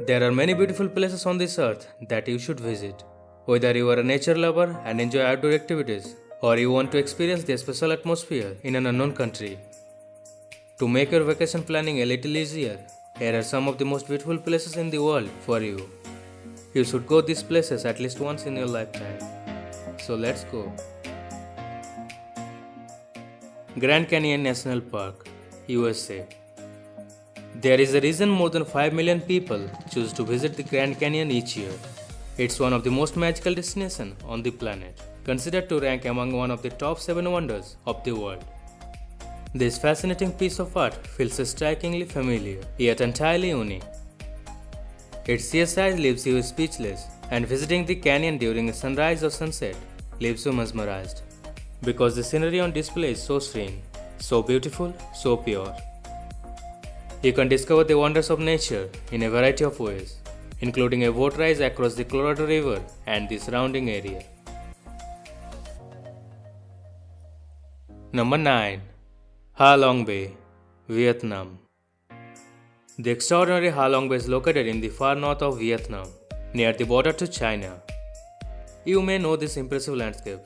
There are many beautiful places on this earth that you should visit. Whether you are a nature lover and enjoy outdoor activities, or you want to experience the special atmosphere in an unknown country. To make your vacation planning a little easier, here are some of the most beautiful places in the world for you. You should go these places at least once in your lifetime. So let's go. Grand Canyon National Park, USA. There is a reason more than 5 million people choose to visit the Grand Canyon each year. It's one of the most magical destinations on the planet, considered to rank among one of the top 7 wonders of the world. This fascinating piece of art feels strikingly familiar, yet entirely unique. Its sheer size leaves you speechless, and visiting the canyon during a sunrise or sunset leaves you mesmerized. Because the scenery on display is so serene, so beautiful, so pure. You can discover the wonders of nature in a variety of ways, including a boat ride across the Colorado River and the surrounding area. Number 9. Ha Long Bay, Vietnam. The extraordinary Ha Long Bay is located in the far north of Vietnam, near the border to China. You may know this impressive landscape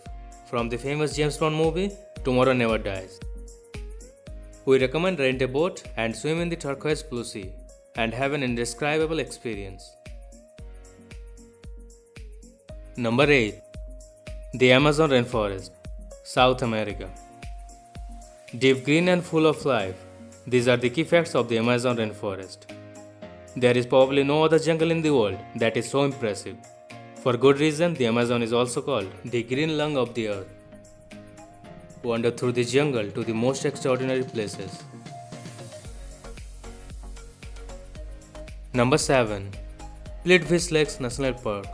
from the famous James Bond movie Tomorrow Never Dies. We recommend rent a boat and swim in the turquoise blue sea and have an indescribable experience. Number 8. The Amazon Rainforest, South America. Deep green and full of life, these are the key facts of the Amazon Rainforest. There is probably no other jungle in the world that is so impressive. For good reason, the Amazon is also called the green lung of the earth. Wander through the jungle to the most extraordinary places. Number 7. Plitvice Lakes National Park,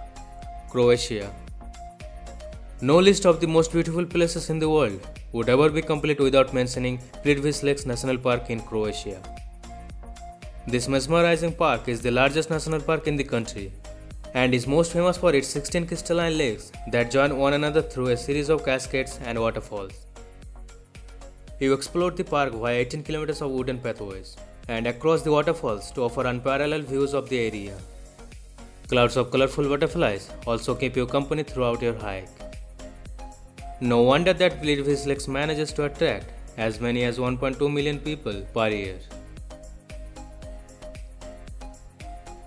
Croatia. No list of the most beautiful places in the world would ever be complete without mentioning Plitvice Lakes National Park in Croatia. This mesmerizing park is the largest national park in the country and is most famous for its 16 crystalline lakes that join one another through a series of cascades and waterfalls. You explore the park via 18 kilometers of wooden pathways and across the waterfalls to offer unparalleled views of the area. Clouds of colorful butterflies also keep you company throughout your hike. No wonder that Plitvice Lakes manages to attract as many as 1.2 million people per year.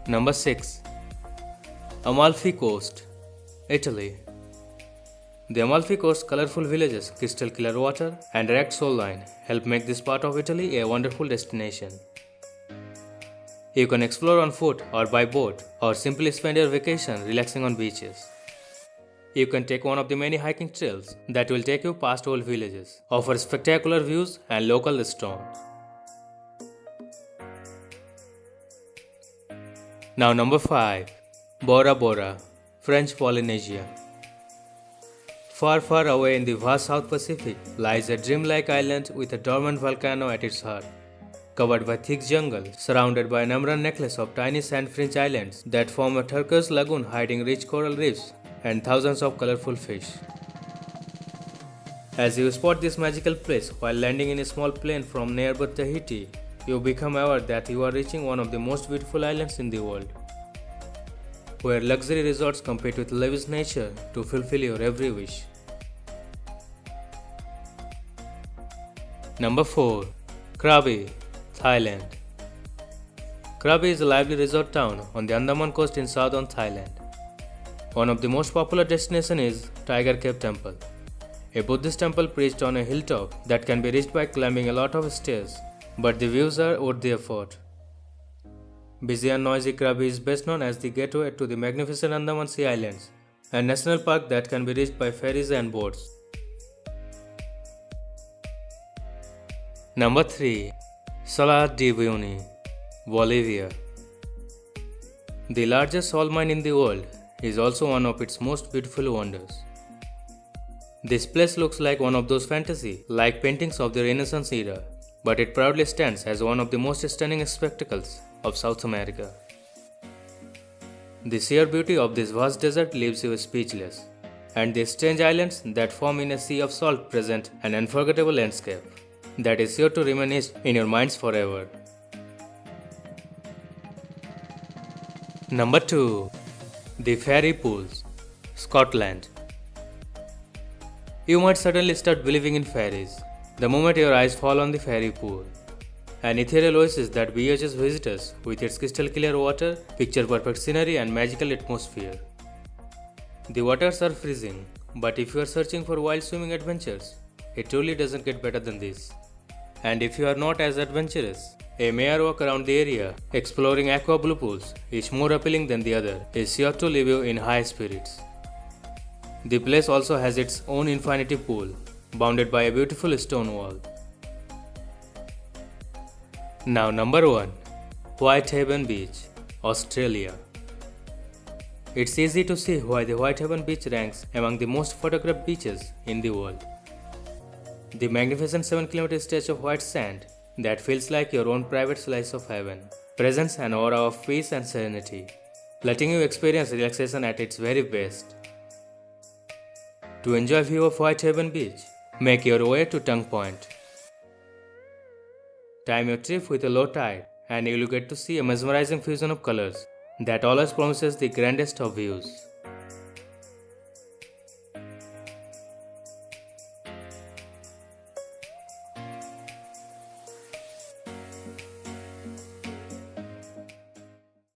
Number 6. Amalfi Coast, Italy. The Amalfi Coast's colorful villages, crystal clear water, and direct shoreline help make this part of Italy a wonderful destination. You can explore on foot or by boat, or simply spend your vacation relaxing on beaches. You can take one of the many hiking trails that will take you past old villages, offer spectacular views and local restaurants. Now number 5. Bora Bora, French Polynesia. Far, far away in the vast South Pacific lies a dreamlike island with a dormant volcano at its heart, covered by thick jungle, surrounded by an emerald necklace of tiny sand fringe islands that form a turquoise lagoon hiding rich coral reefs and thousands of colorful fish. As you spot this magical place while landing in a small plane from nearby Tahiti, you become aware that you are reaching one of the most beautiful islands in the world, where luxury resorts compete with lavish nature to fulfill your every wish. Number 4. Krabi, Thailand. Krabi is a lively resort town on the Andaman coast in southern Thailand. One of the most popular destinations is Tiger Cave Temple, a Buddhist temple perched on a hilltop that can be reached by climbing a lot of stairs, but the views are worth the effort. Busy and noisy Krabi is best known as the gateway to the magnificent Andaman Sea Islands, a national park that can be reached by ferries and boats. Number 3. Salar de Uyuni, Bolivia. The largest salt mine in the world is also one of its most beautiful wonders. This place looks like one of those fantasy-like paintings of the Renaissance era, but it proudly stands as one of the most stunning spectacles of South America. The sheer beauty of this vast desert leaves you speechless, and the strange islands that form in a sea of salt present an unforgettable landscape that is sure to remain etched in your minds forever. Number 2. The Fairy Pools, Scotland. You might suddenly start believing in fairies the moment your eyes fall on the fairy pool, an ethereal oasis that bewitches visitors with its crystal clear water, picture perfect scenery, and magical atmosphere. The waters are freezing, but if you are searching for wild swimming adventures, it truly doesn't get better than this. And if you are not as adventurous, a mere walk around the area, exploring aqua blue pools, each more appealing than the other, is sure to leave you in high spirits. The place also has its own infinity pool, bounded by a beautiful stone wall. Now number 1. Whitehaven Beach, Australia. It's easy to see why the Whitehaven Beach ranks among the most photographed beaches in the world. The magnificent 7-kilometer stretch of white sand that feels like your own private slice of heaven presents an aura of peace and serenity, letting you experience relaxation at its very best. To enjoy view of Whitehaven Beach, make your way to Tongue Point. Time your trip with a low tide and you'll get to see a mesmerizing fusion of colors that always promises the grandest of views.